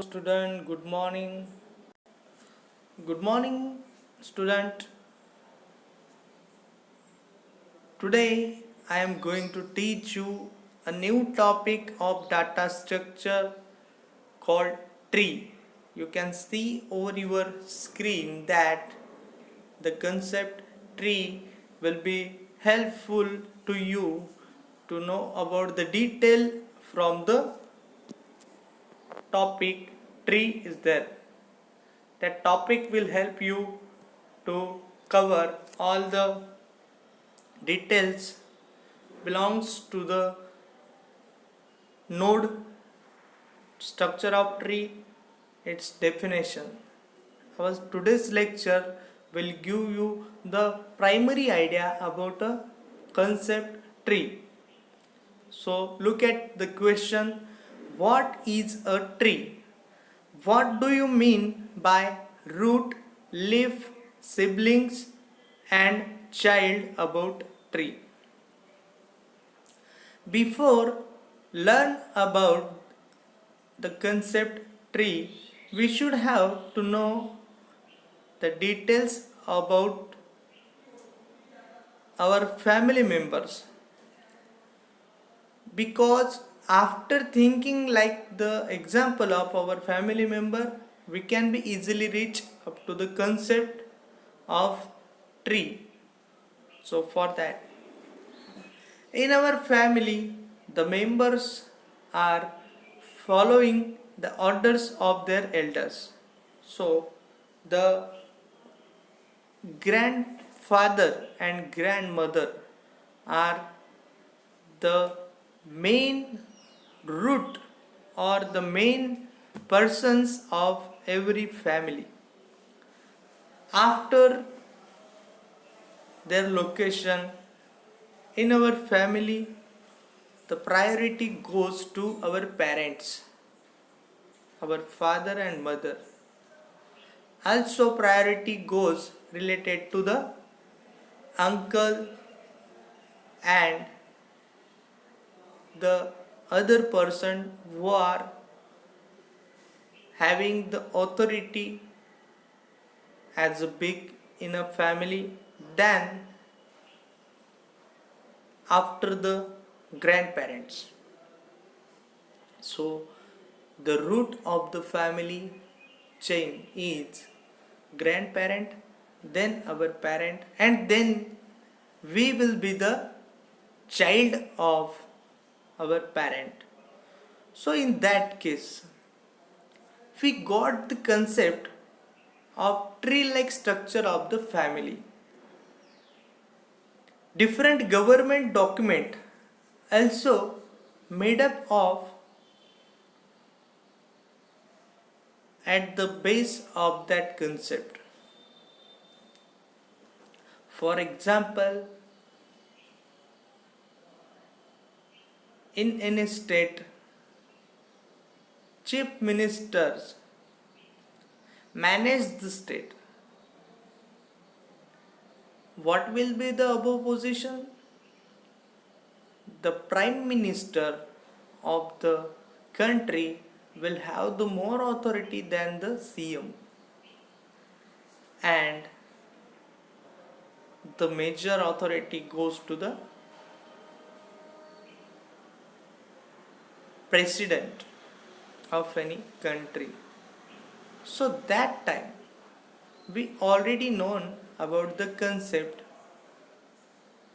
Student, good morning. Good morning, student. Today I am going to teach you a new topic of data structure called tree. You can see over your screen that the concept tree will be helpful to you to know about the detail from the topic tree is there. That topic will help you to cover all the details belongs to the node structure of tree, its definition. Our today's lecture will give you the primary idea about a concept tree. So look at the question, what is a tree? What do you mean by root, leaf, siblings and child about tree? Before learn about the concept tree, we should have to know the details about our family members, because after thinking like the example of our family member, we can be easily reach up to the concept of tree. So for that, in our family, the members are following the orders of their elders. So, the grandfather and grandmother are the main root or the main persons of every family. After their location in our family, the priority goes to our parents, our father and mother. Also priority goes related to the uncle and the other person who are having the authority as a big in a family than after the grandparents. So the root of the family chain is grandparent, then our parent, and then we will be the child of our parent. So in that case, we got the concept of tree-like structure of the family. Different government document also made up of at the base of that concept. For example, in any state, chief ministers manage the state. What will be the above position? The prime minister of the country will have the more authority than the CM, and the major authority goes to the president of any country. So that time we already known about the concept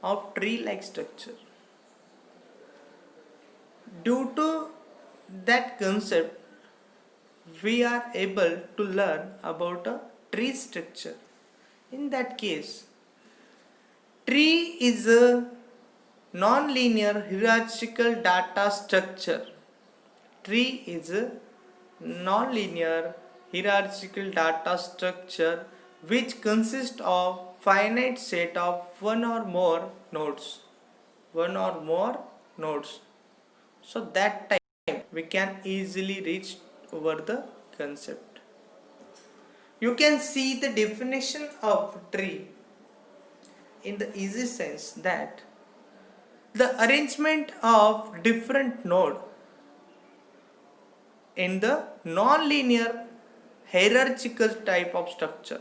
of tree-like structure. Due to that concept, we are able to learn about a tree structure. In that case, tree is a non-linear hierarchical data structure. Tree is a non-linear hierarchical data structure which consists of finite set of one or more nodes. One or more nodes. So that time we can easily reach over the concept. You can see the definition of tree in the easy sense that the arrangement of different node in the non-linear hierarchical type of structure.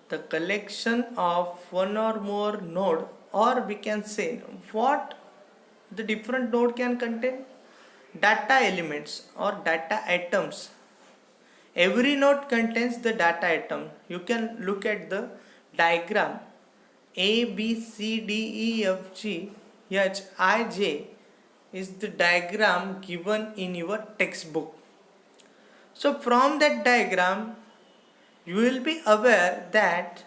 The collection of one or more node, or we can say what the different node can contain: data elements or data items. Every node contains the data item. You can look at the diagram. A, B, C, D, E, F, G, H, I, J is the diagram given in your textbook. So from that diagram, you will be aware that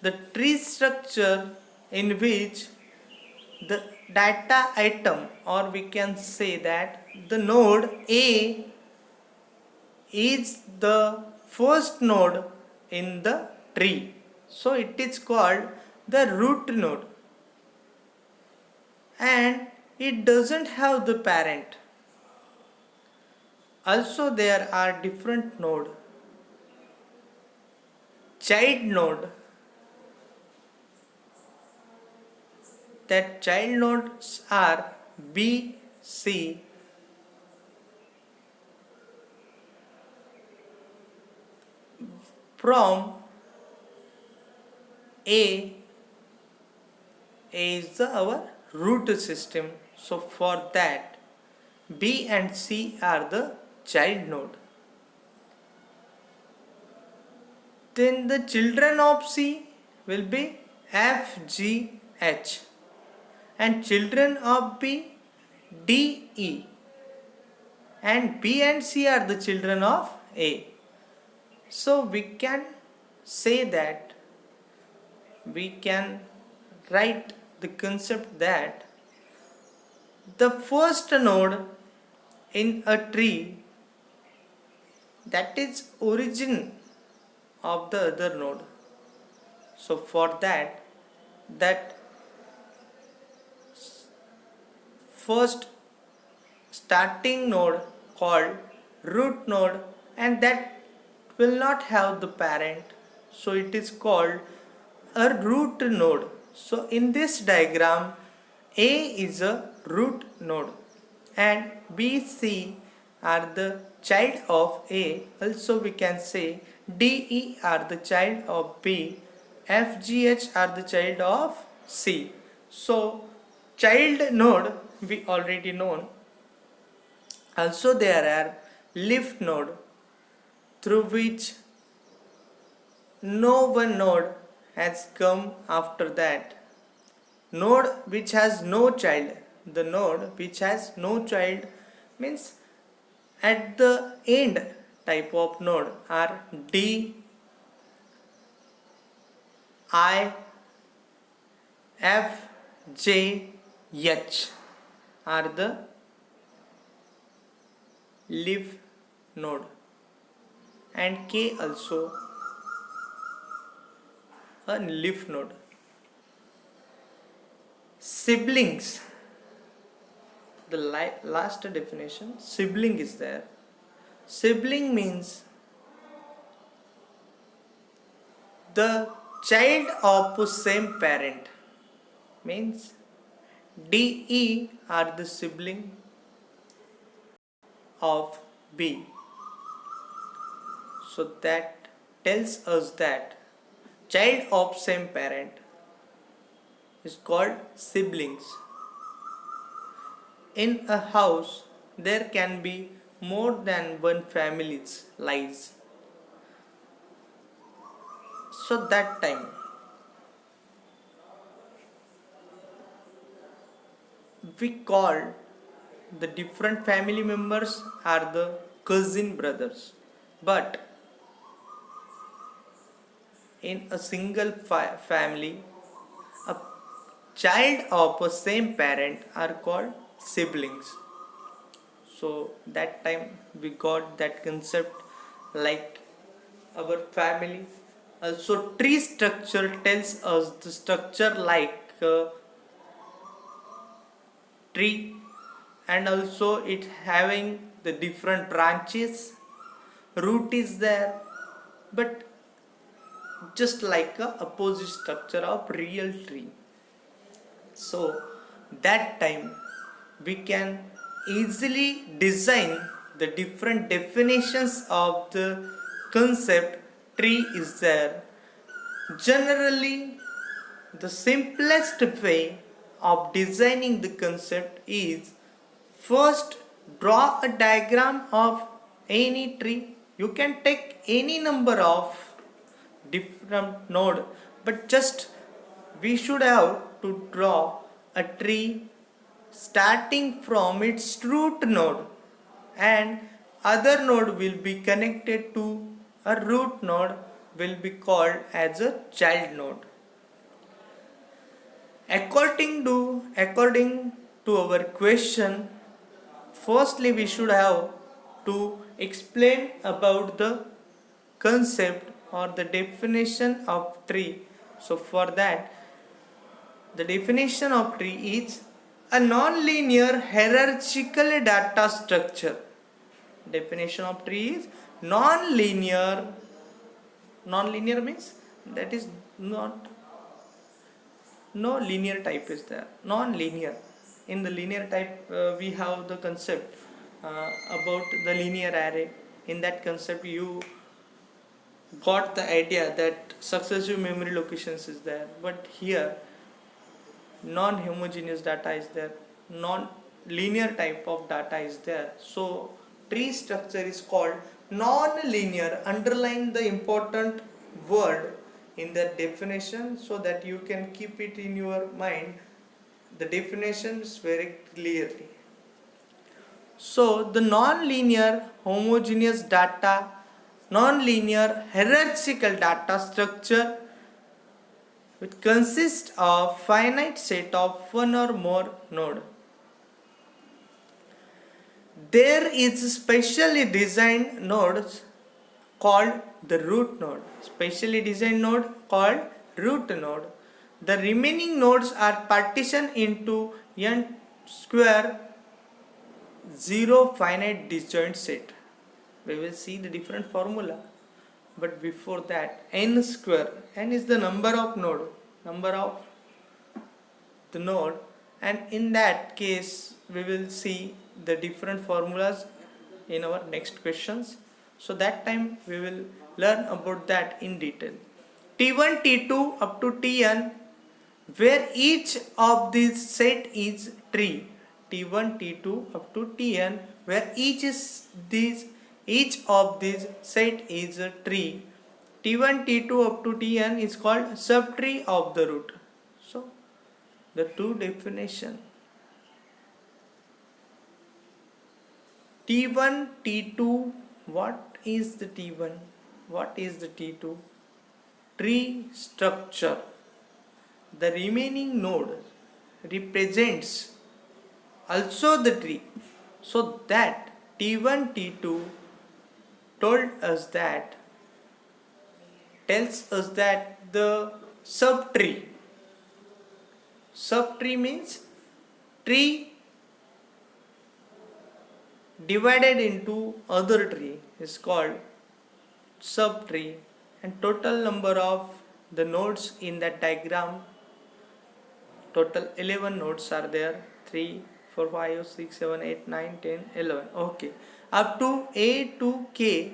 the tree structure in which the data item, or we can say that the node A is the first node in the tree. So it is called the root node, and it doesn't have the parent. Also there are different node. Child node, that child nodes are B, C, from A is our root system. So for that, B and C are the child node. Then the children of C will be F, G, H, and children of B, D, E, and B and C are the children of A. So we can say that, we can write the concept that the first node in a tree, that is origin of the other node. So for that first starting node called root node, and that will not have the parent, so it is called a root node. So in this diagram, A is a root node and B, C are the child of A. Also we can say D, E are the child of B, F, G, H are the child of C. So child node we already know. Also there are leaf node, through which no one node has come after that. Node which has no child. The node which has no child means at the end type of node are D, I, F, J, H are the leaf node, and K also a leaf node. Siblings, the last definition, sibling is there. Sibling means the child of same parent, means D, E are the sibling of B. So that tells us that child of same parent is called siblings. In a house, there can be more than one family's lives. So that time we call the different family members are the cousin brothers. But in a single family, a child of a same parent are called siblings. So that time we got that concept, like our family. Also tree structure tells us the structure like tree, and also it having the different branches, root is there, but just like a opposite structure of real tree. So that time we can easily design the different definitions of the concept tree is there. Generally, the simplest way of designing the concept is first draw a diagram of any tree. You can take any number of different node, but just we should have to draw a tree starting from its root node, and other node will be connected to a root node will be called as a child node. According to our question, firstly we should have to explain about the concept or the definition of tree. So for that, the definition of tree is a non-linear hierarchical data structure. Definition of tree is non-linear. Non-linear means that is not, no linear type is there. Non-linear. In the linear type, we have the concept about the linear array. In that concept, you got the idea that successive memory locations is there, but here non-homogeneous data is there, non-linear type of data is there. So tree structure is called non-linear. Underline the important word in the definition so that you can keep it in your mind, the definitions very clearly. So the non-linear homogeneous data, non-linear hierarchical data structure which consists of finite set of one or more node. There is specially designed nodes called the root node. Specially designed node called root node. The remaining nodes are partitioned into n square 0 finite disjoint set. We will see the different formula. But before that, n square, n is the number of the node, and in that case we will see the different formulas in our next questions. So that time we will learn about that in detail. T1, T2 up to Tn, where each of these set is tree. T1, T2 up to Tn, where each of these set is a tree. T1, T2 up to Tn is called subtree of the root. So the two definition. T1, T2, what is the T1? What is the T2? Tree structure. The remaining node represents also the tree. So that T1, T2 tells us that the subtree means tree divided into other tree is called subtree, and total number of the nodes in that diagram, total 11 nodes are there. 3, 4, 5, 6, 7, 8, 9, 10, 11. Okay, up to A to K.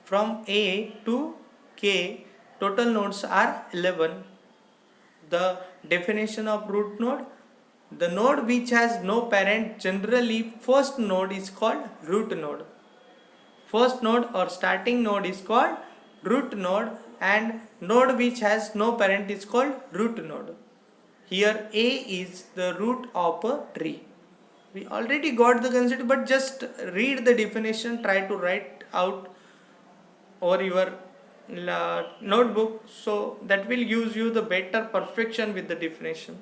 From A to K, total nodes are 11. The definition of root node: the node which has no parent, generally first node is called root node. First node or starting node is called root node, and node which has no parent is called root node. Here A is the root of a tree. We already got the concept, but just read the definition, try to write out over your notebook, so that will use you the better perfection with the definition.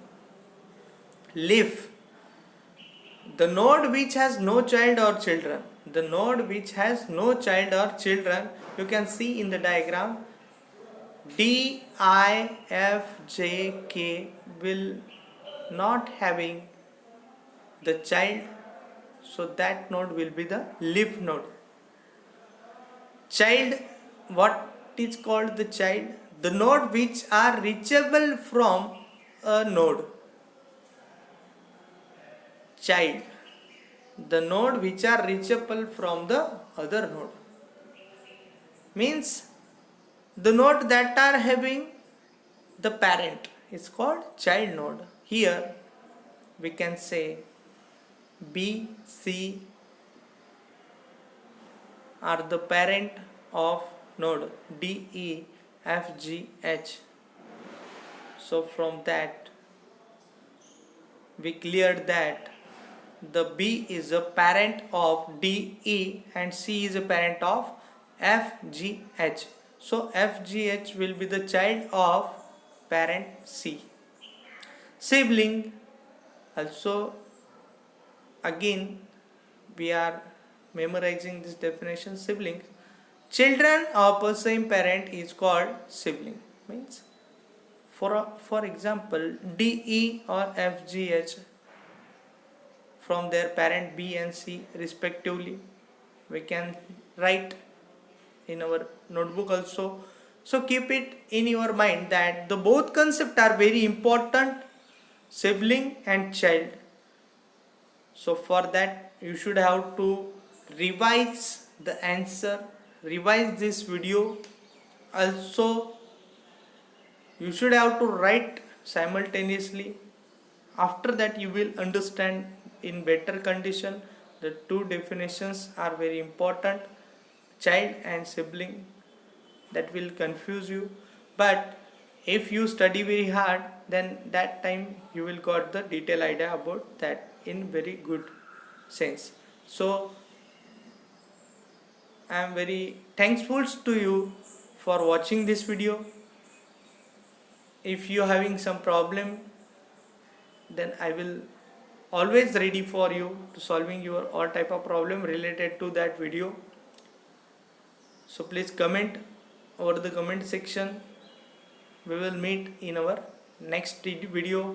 Leaf, the node which has no child or children. The node which has no child or children, you can see in the diagram, D, I, F, J, K will not having the child, so that node will be the leaf node. Child, what is called the child? The node which are reachable from a node. Child. the node which are reachable from the other node. Means the node that are having the parent is called child node. Here we can say B, C are the parent of node D, E, F, G, H. So from that we cleared that the B is a parent of D, E and C is a parent of F, G, H. So F, G, H will be the child of parent C. Sibling, also again we are memorizing this definition. Siblings, children of a same parent is called sibling. Means for example D, E or F, G, H from their parent B and C respectively, we can write in our notebook also. So keep it in your mind that the both concepts are very important, sibling and child. So for that you should have to revise the answer, revise this video. Also you should have to write simultaneously. After that you will understand in better condition. The two definitions are very important, child and sibling. That will confuse you, but if you study very hard, then that time you will got the detailed idea about that in very good sense. So I am very thankful to you for watching this video. If you are having some problem, then I will always ready for you to solving your all type of problem related to that video. So please comment over the comment section. We will meet in our next video.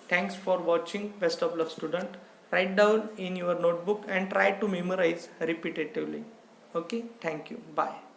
Thanks for watching. Best of luck, student. Write down in your notebook and try to memorize repetitively. Okay, thank you. Bye.